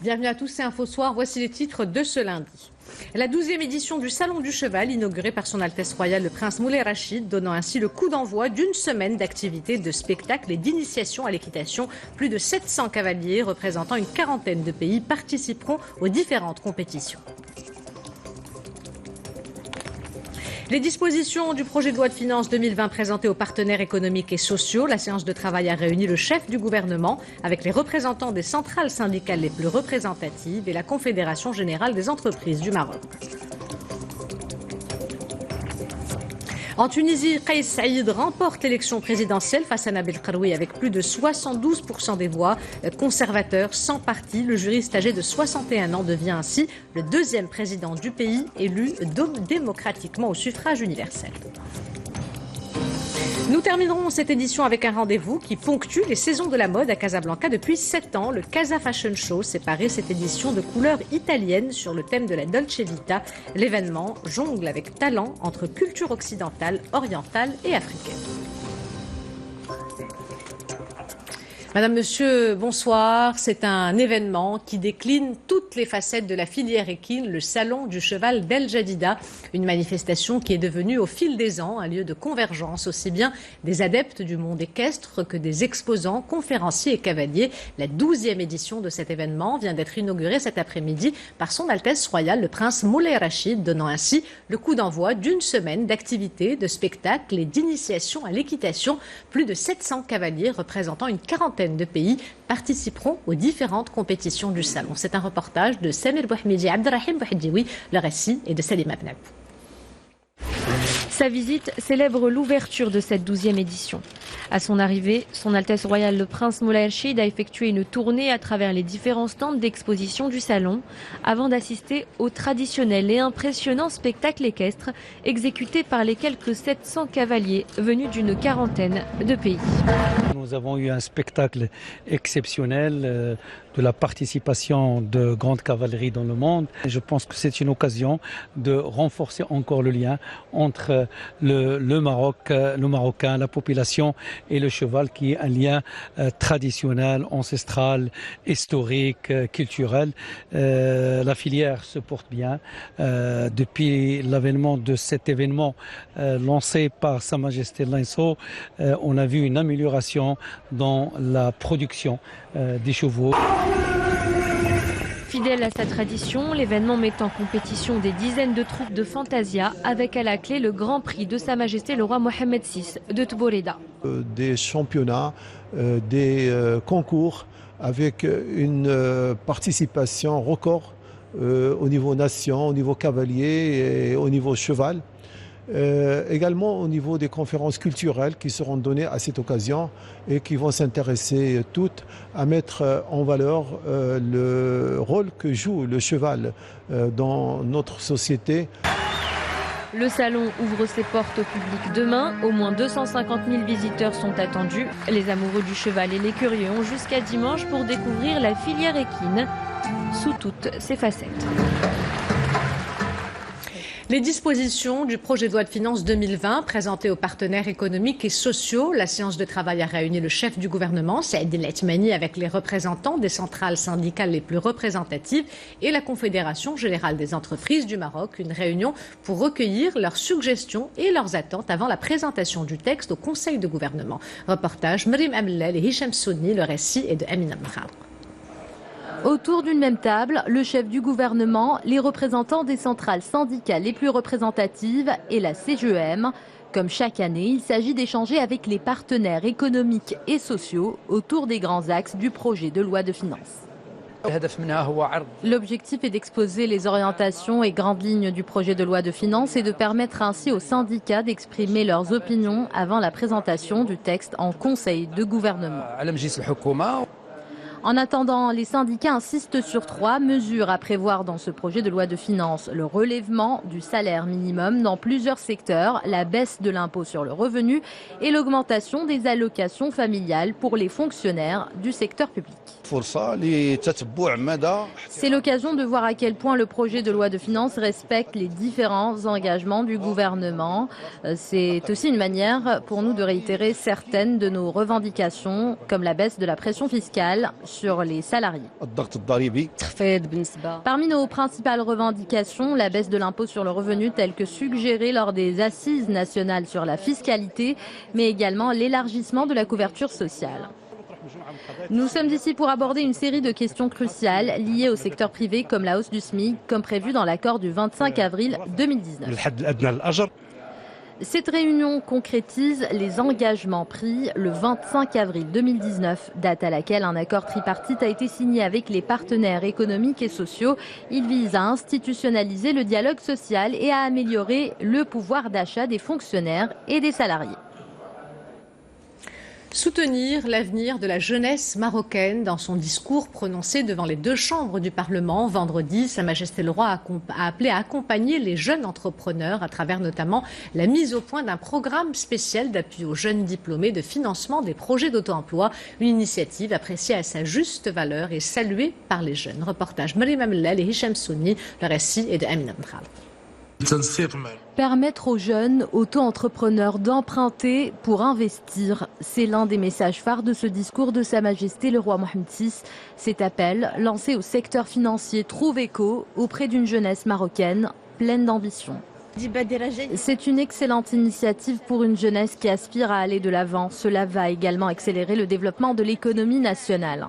Bienvenue à tous, c'est Info Soir. Voici les titres de ce lundi. La 12e édition du Salon du Cheval, inaugurée par son Altesse Royale le Prince Moulay Rachid, donnant ainsi le coup d'envoi d'une semaine d'activités, de spectacles et d'initiation à l'équitation. Plus de 700 cavaliers représentant une quarantaine de pays participeront aux différentes compétitions. Les dispositions du projet de loi de finances 2020 présentées aux partenaires économiques et sociaux. La séance de travail a réuni le chef du gouvernement avec les représentants des centrales syndicales les plus représentatives et la Confédération générale des entreprises du Maroc. En Tunisie, Kais Saïd remporte l'élection présidentielle face à Nabil Karoui avec plus de 72% des voix. Conservateur, sans parti, le juriste âgé de 61 ans devient ainsi le deuxième président du pays élu démocratiquement au suffrage universel. Nous terminerons cette édition avec un rendez-vous qui ponctue les saisons de la mode à Casablanca depuis 7 ans. Le Casa Fashion Show séparait cette édition de couleurs italiennes sur le thème de la Dolce Vita. L'événement jongle avec talent entre culture occidentale, orientale et africaine. Madame, Monsieur, bonsoir. C'est un événement qui décline toutes les facettes de la filière équine, le Salon du Cheval d'El Jadida. Une manifestation qui est devenue au fil des ans un lieu de convergence aussi bien des adeptes du monde équestre que des exposants, conférenciers et cavaliers. La 12e édition de cet événement vient d'être inaugurée cet après-midi par son Altesse Royale le Prince Moulay Rachid, donnant ainsi le coup d'envoi d'une semaine d'activités, de spectacles et d'initiation à l'équitation. Plus de 700 cavaliers représentant une quarantaine de pays participeront aux différentes compétitions du salon. C'est un reportage de Samir Bouhmidi, Abdelrahim Bouhidjoui, le récit est de Salim Abnab. Sa visite célèbre l'ouverture de cette 12e édition. À son arrivée, son Altesse Royale le Prince Moulay Rachid a effectué une tournée à travers les différents stands d'exposition du salon avant d'assister au traditionnel et impressionnant spectacle équestre exécuté par les quelques 700 cavaliers venus d'une quarantaine de pays. Nous avons eu un spectacle exceptionnel de la participation de grandes cavaleries dans le monde. Et je pense que c'est une occasion de renforcer encore le lien entre le Maroc, le Marocain, la population et le cheval qui est un lien traditionnel, ancestral, historique, culturel. La filière se porte bien. Depuis l'avènement de cet événement lancé par Sa Majesté l'Inso, on a vu une amélioration dans la production des chevaux. Fidèle à sa tradition, l'événement met en compétition des dizaines de troupes de Fantasia avec à la clé le Grand Prix de Sa Majesté le roi Mohamed VI de Tboreda. Des championnats, des concours avec une participation record au niveau nation, au niveau cavalier et au niveau cheval. Également au niveau des conférences culturelles qui seront données à cette occasion et qui vont s'intéresser toutes à mettre en valeur le rôle que joue le cheval dans notre société. Le salon ouvre ses portes au public demain. Au moins 250 000 visiteurs sont attendus. Les amoureux du cheval et les curieux ont jusqu'à dimanche pour découvrir la filière équine sous toutes ses facettes. Les dispositions du projet de loi de finances 2020 présentées aux partenaires économiques et sociaux. La séance de travail a réuni le chef du gouvernement, Saïd El Athmani, avec les représentants des centrales syndicales les plus représentatives et la Confédération générale des entreprises du Maroc. Une réunion pour recueillir leurs suggestions et leurs attentes avant la présentation du texte au Conseil de gouvernement. Reportage Mrim Amlel et Hicham Souni, le récit est de Amina Mkhar. Autour d'une même table, le chef du gouvernement, les représentants des centrales syndicales les plus représentatives et la CGEM. Comme chaque année, il s'agit d'échanger avec les partenaires économiques et sociaux autour des grands axes du projet de loi de finances. L'objectif est d'exposer les orientations et grandes lignes du projet de loi de finances et de permettre ainsi aux syndicats d'exprimer leurs opinions avant la présentation du texte en Conseil de gouvernement. En attendant, les syndicats insistent sur 3 mesures à prévoir dans ce projet de loi de finances. Le relèvement du salaire minimum dans plusieurs secteurs, la baisse de l'impôt sur le revenu et l'augmentation des allocations familiales pour les fonctionnaires du secteur public. C'est l'occasion de voir à quel point le projet de loi de finances respecte les différents engagements du gouvernement. C'est aussi une manière pour nous de réitérer certaines de nos revendications, comme la baisse de la pression fiscale sur les salariés. Parmi nos principales revendications, la baisse de l'impôt sur le revenu telle que suggérée lors des assises nationales sur la fiscalité, mais également l'élargissement de la couverture sociale. Nous sommes ici pour aborder une série de questions cruciales liées au secteur privé comme la hausse du SMIC, comme prévu dans l'accord du 25 avril 2019. Cette réunion concrétise les engagements pris le 25 avril 2019, date à laquelle un accord tripartite a été signé avec les partenaires économiques et sociaux. Il vise à institutionnaliser le dialogue social et à améliorer le pouvoir d'achat des fonctionnaires et des salariés. Soutenir l'avenir de la jeunesse marocaine. Dans son discours prononcé devant les deux chambres du Parlement vendredi, Sa Majesté le Roi a appelé à accompagner les jeunes entrepreneurs à travers notamment la mise au point d'un programme spécial d'appui aux jeunes diplômés de financement des projets d'auto-emploi, une initiative appréciée à sa juste valeur et saluée par les jeunes. Reportage Maryam Amellal et Hicham Souni, le récit est de Amina Mdral. Permettre aux jeunes auto-entrepreneurs d'emprunter pour investir, c'est l'un des messages phares de ce discours de Sa Majesté le Roi Mohammed VI. Cet appel, lancé au secteur financier, trouve écho auprès d'une jeunesse marocaine pleine d'ambition. C'est une excellente initiative pour une jeunesse qui aspire à aller de l'avant. Cela va également accélérer le développement de l'économie nationale.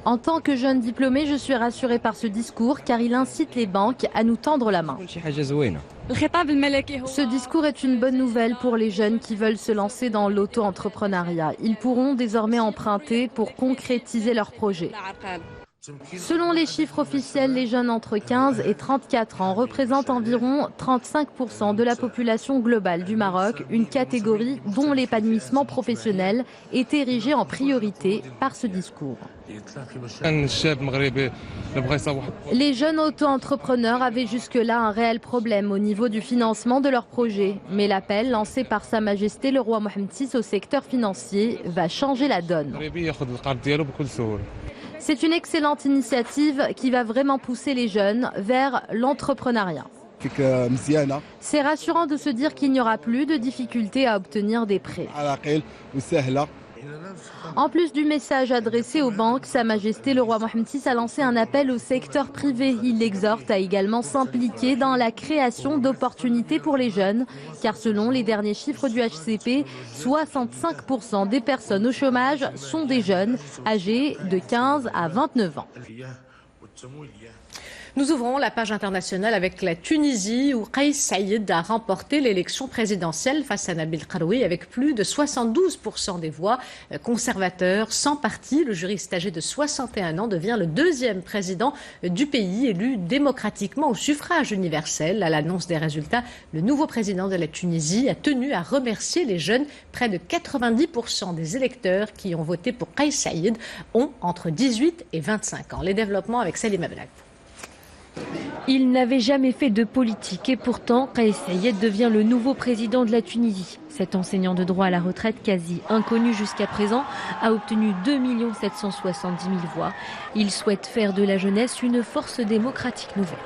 En tant que jeune diplômé, je suis rassurée par ce discours car il incite les banques à nous tendre la main. Ce discours est une bonne nouvelle pour les jeunes qui veulent se lancer dans l'auto-entrepreneuriat. Ils pourront désormais emprunter pour concrétiser leurs projets. Selon les chiffres officiels, les jeunes entre 15 et 34 ans représentent environ 35% de la population globale du Maroc, une catégorie dont l'épanouissement professionnel est érigé en priorité par ce discours. Les jeunes auto-entrepreneurs avaient jusque-là un réel problème au niveau du financement de leurs projets, mais l'appel lancé par Sa Majesté le Roi Mohammed VI au secteur financier va changer la donne. C'est une excellente initiative qui va vraiment pousser les jeunes vers l'entrepreneuriat. C'est rassurant de se dire qu'il n'y aura plus de difficultés à obtenir des prêts. En plus du message adressé aux banques, Sa Majesté le Roi Mohammed VI a lancé un appel au secteur privé. Il l'exhorte à également s'impliquer dans la création d'opportunités pour les jeunes, car selon les derniers chiffres du HCP, 65% des personnes au chômage sont des jeunes âgés de 15 à 29 ans. Nous ouvrons la page internationale avec la Tunisie où Kais Saïed a remporté l'élection présidentielle face à Nabil Karoui avec plus de 72% des voix. Conservateur sans parti, le juriste âgé de 61 ans devient le deuxième président du pays élu démocratiquement au suffrage universel. À l'annonce des résultats, le nouveau président de la Tunisie a tenu à remercier les jeunes. Près de 90% des électeurs qui ont voté pour Kais Saïed ont entre 18 et 25 ans. Les développements avec Salim Abdelak. Il n'avait jamais fait de politique et pourtant, Kais Saïed devient le nouveau président de la Tunisie. Cet enseignant de droit à la retraite, quasi inconnu jusqu'à présent, a obtenu 2 770 000 voix. Il souhaite faire de la jeunesse une force démocratique nouvelle.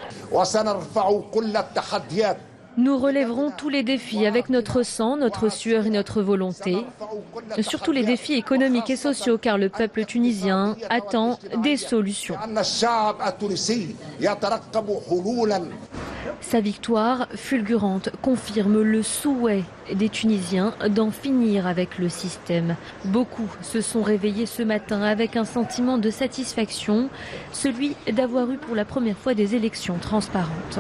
Nous relèverons tous les défis avec notre sang, notre sueur et notre volonté. Surtout les défis économiques et sociaux, car le peuple tunisien attend des solutions. Sa victoire fulgurante confirme le souhait des Tunisiens d'en finir avec le système. Beaucoup se sont réveillés ce matin avec un sentiment de satisfaction, celui d'avoir eu pour la première fois des élections transparentes.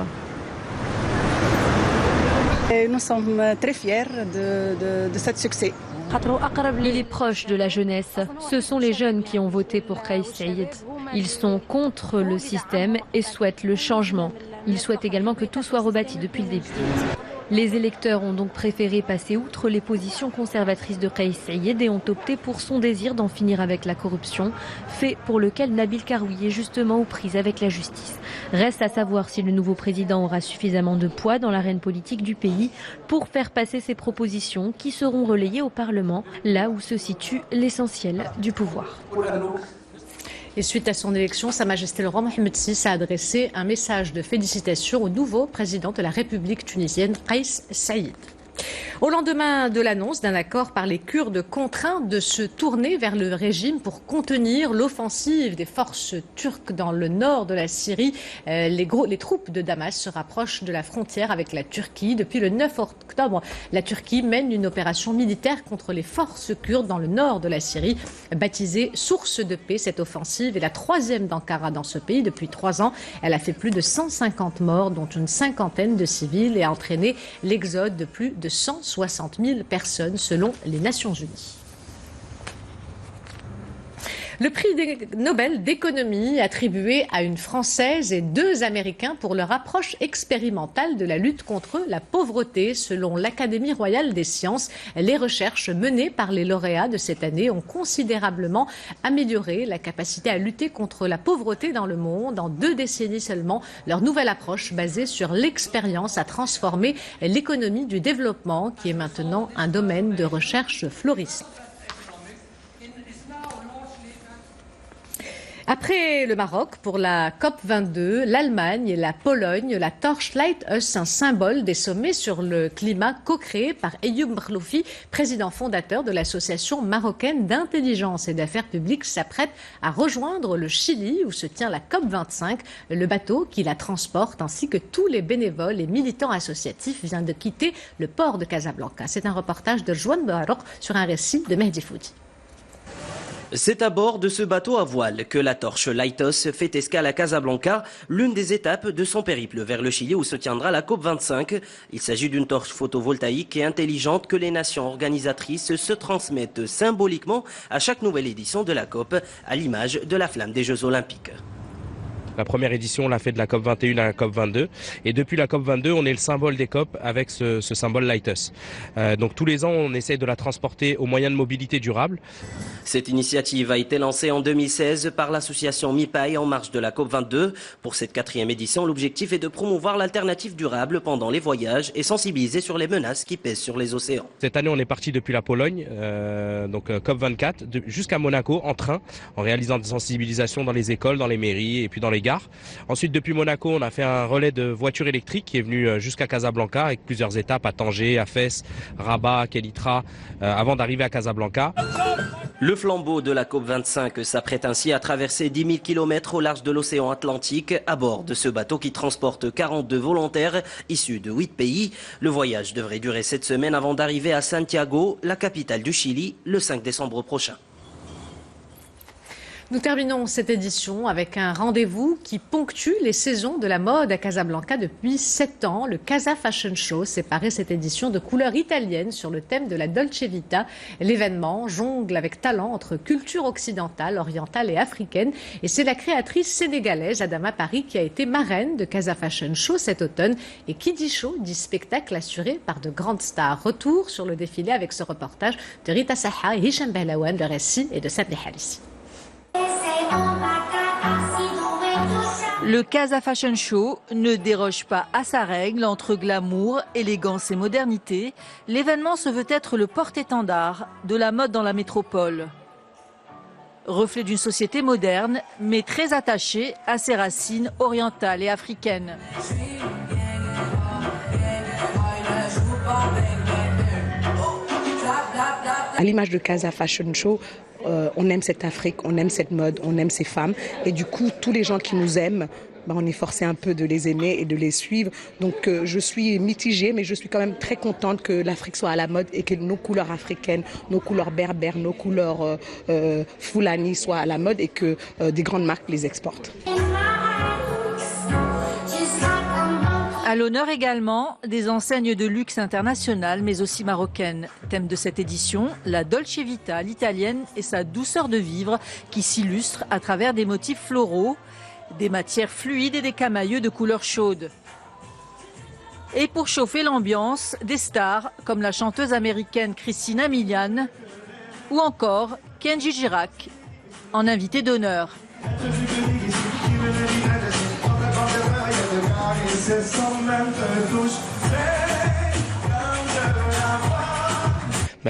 Et nous sommes très fiers de ce succès. Il est proche de la jeunesse. Ce sont les jeunes qui ont voté pour Kais Saïed. Ils sont contre le système et souhaitent le changement. Ils souhaitent également que tout soit rebâti depuis le début. Les électeurs ont donc préféré passer outre les positions conservatrices de Kais Saïed et ont opté pour son désir d'en finir avec la corruption, fait pour lequel Nabil Karoui est justement aux prises avec la justice. Reste à savoir si le nouveau président aura suffisamment de poids dans l'arène politique du pays pour faire passer ses propositions qui seront relayées au Parlement, là où se situe l'essentiel du pouvoir. Et suite à son élection, Sa Majesté le Roi Mohammed VI a adressé un message de félicitations au nouveau président de la République tunisienne, Kais Saïed. Au lendemain de l'annonce d'un accord par les Kurdes contraints de se tourner vers le régime pour contenir l'offensive des forces turques dans le nord de la Syrie, les troupes de Damas se rapprochent de la frontière avec la Turquie. Depuis le 9 octobre, la Turquie mène une opération militaire contre les forces kurdes dans le nord de la Syrie, baptisée Source de paix. Cette offensive est la troisième d'Ankara dans ce pays depuis 3 ans. Elle a fait plus de 150 morts, dont une cinquantaine de civils, et a entraîné l'exode de plus de 160 000 personnes selon les Nations Unies. Le prix Nobel d'économie attribué à une Française et 2 Américains pour leur approche expérimentale de la lutte contre la pauvreté. Selon l'Académie royale des sciences, les recherches menées par les lauréats de cette année ont considérablement amélioré la capacité à lutter contre la pauvreté dans le monde. En 2 décennies seulement, leur nouvelle approche basée sur l'expérience a transformé l'économie du développement, qui est maintenant un domaine de recherche florissant. Après le Maroc, pour la COP22, l'Allemagne et la Pologne, la torche Light Us, un symbole des sommets sur le climat co-créé par Ayoub Mkhloufi, président fondateur de l'association marocaine d'intelligence et d'affaires publiques, s'apprête à rejoindre le Chili où se tient la COP25. Le bateau qui la transporte ainsi que tous les bénévoles et militants associatifs vient de quitter le port de Casablanca. C'est un reportage de Joanne Barouk sur un récit de Mehdi Foudi. C'est à bord de ce bateau à voile que la torche Lighthouse fait escale à Casablanca, l'une des étapes de son périple vers le Chili où se tiendra la COP25. Il s'agit d'une torche photovoltaïque et intelligente que les nations organisatrices se transmettent symboliquement à chaque nouvelle édition de la COP, à l'image de la flamme des Jeux Olympiques. La première édition, on l'a fait de la COP21 à la COP22. Et depuis la COP22, on est le symbole des COP avec ce symbole Lighthouse. Donc tous les ans, on essaie de la transporter aux moyens de mobilité durable. Cette initiative a été lancée en 2016 par l'association MIPAI en marge de la COP22. Pour cette 4e édition, l'objectif est de promouvoir l'alternative durable pendant les voyages et sensibiliser sur les menaces qui pèsent sur les océans. Cette année, on est parti depuis la Pologne, donc COP24, jusqu'à Monaco en train, en réalisant des sensibilisations dans les écoles, dans les mairies et puis dans les gares. Ensuite, depuis Monaco, on a fait un relais de voitures électriques qui est venu jusqu'à Casablanca avec plusieurs étapes à Tanger, à Fès, Rabat, Kenitra, avant d'arriver à Casablanca. Le flambeau de la COP25 s'apprête ainsi à traverser 10 000 km au large de l'océan Atlantique à bord de ce bateau qui transporte 42 volontaires issus de 8 pays. Le voyage devrait durer 7 semaines avant d'arriver à Santiago, la capitale du Chili, le 5 décembre prochain. Nous terminons cette édition avec un rendez-vous qui ponctue les saisons de la mode à Casablanca depuis 7 ans. Le Casa Fashion Show séparait cette édition de couleurs italiennes sur le thème de la Dolce Vita. L'événement jongle avec talent entre culture occidentale, orientale et africaine. Et c'est la créatrice sénégalaise Adama Paris qui a été marraine de Casa Fashion Show cet automne. Et qui dit show dit spectacle assuré par de grandes stars. Retour sur le défilé avec ce reportage de Rita Saha et Hicham Behlawan, le récit et de Sabri Halissi. Le Casa Fashion Show ne déroge pas à sa règle entre glamour, élégance et modernité. L'événement se veut être le porte-étendard de la mode dans la métropole. Reflet d'une société moderne, mais très attachée à ses racines orientales et africaines. À l'image de Casa Fashion Show, on aime cette Afrique, on aime cette mode, on aime ces femmes. Et du coup, tous les gens qui nous aiment, on est forcé un peu de les aimer et de les suivre. Donc je suis mitigée, mais je suis quand même très contente que l'Afrique soit à la mode et que nos couleurs africaines, nos couleurs berbères, nos couleurs Fulani soient à la mode et que des grandes marques les exportent. À l'honneur également des enseignes de luxe internationales, mais aussi marocaines. Thème de cette édition, la Dolce Vita, l'italienne et sa douceur de vivre qui s'illustre à travers des motifs floraux, des matières fluides et des camailleux de couleurs chaudes. Et pour chauffer l'ambiance, des stars comme la chanteuse américaine Christina Milian ou encore Kenji Girac en invité d'honneur.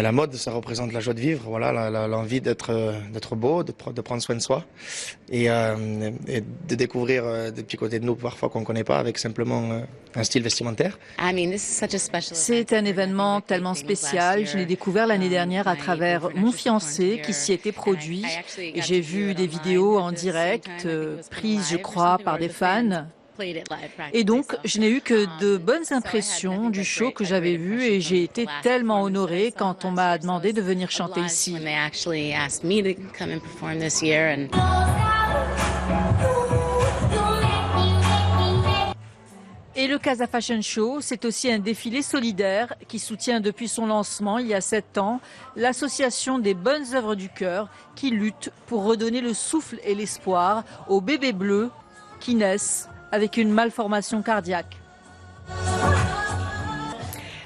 la mode, ça représente la joie de vivre, voilà, l'envie d'être beau, de prendre soin de soi et de découvrir des petits côtés de nous parfois qu'on ne connaît pas avec simplement un style vestimentaire. C'est un événement tellement spécial. Je l'ai découvert l'année dernière à travers mon fiancé qui s'y était produit. Et j'ai vu des vidéos en direct, prises, je crois, par des fans. Et donc, je n'ai eu que de bonnes impressions du show que j'avais vu et j'ai été tellement honorée quand on m'a demandé de venir chanter ici. Et le Casa Fashion Show, c'est aussi un défilé solidaire qui soutient depuis son lancement il y a 7 ans l'association des bonnes œuvres du cœur qui lutte pour redonner le souffle et l'espoir aux bébés bleus qui naissent avec une malformation cardiaque.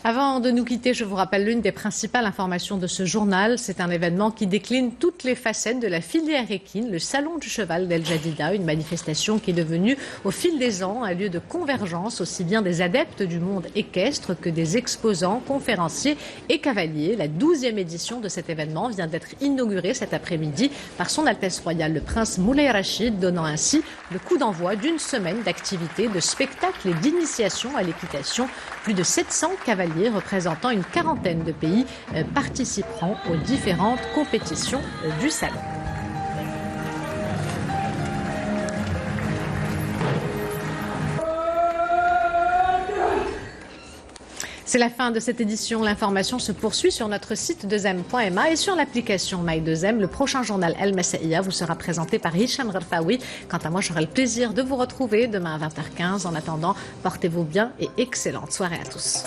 Avant de nous quitter, je vous rappelle l'une des principales informations de ce journal. C'est un événement qui décline toutes les facettes de la filière équine, le Salon du Cheval d'El Jadida, une manifestation qui est devenue au fil des ans un lieu de convergence aussi bien des adeptes du monde équestre que des exposants, conférenciers et cavaliers. La 12e édition de cet événement vient d'être inaugurée cet après-midi par son Altesse Royale le Prince Moulay Rachid, donnant ainsi le coup d'envoi d'une semaine d'activités, de spectacles et d'initiation à l'équitation. Plus de 700 cavaliers représentant une quarantaine de pays participeront aux différentes compétitions du salon. C'est la fin de cette édition. L'information se poursuit sur notre site 2m.ma et sur l'application My2M. Le prochain journal El Massaïa vous sera présenté par Hicham Rarfaoui. Quant à moi, j'aurai le plaisir de vous retrouver demain à 20h15. En attendant, portez-vous bien et excellente soirée à tous.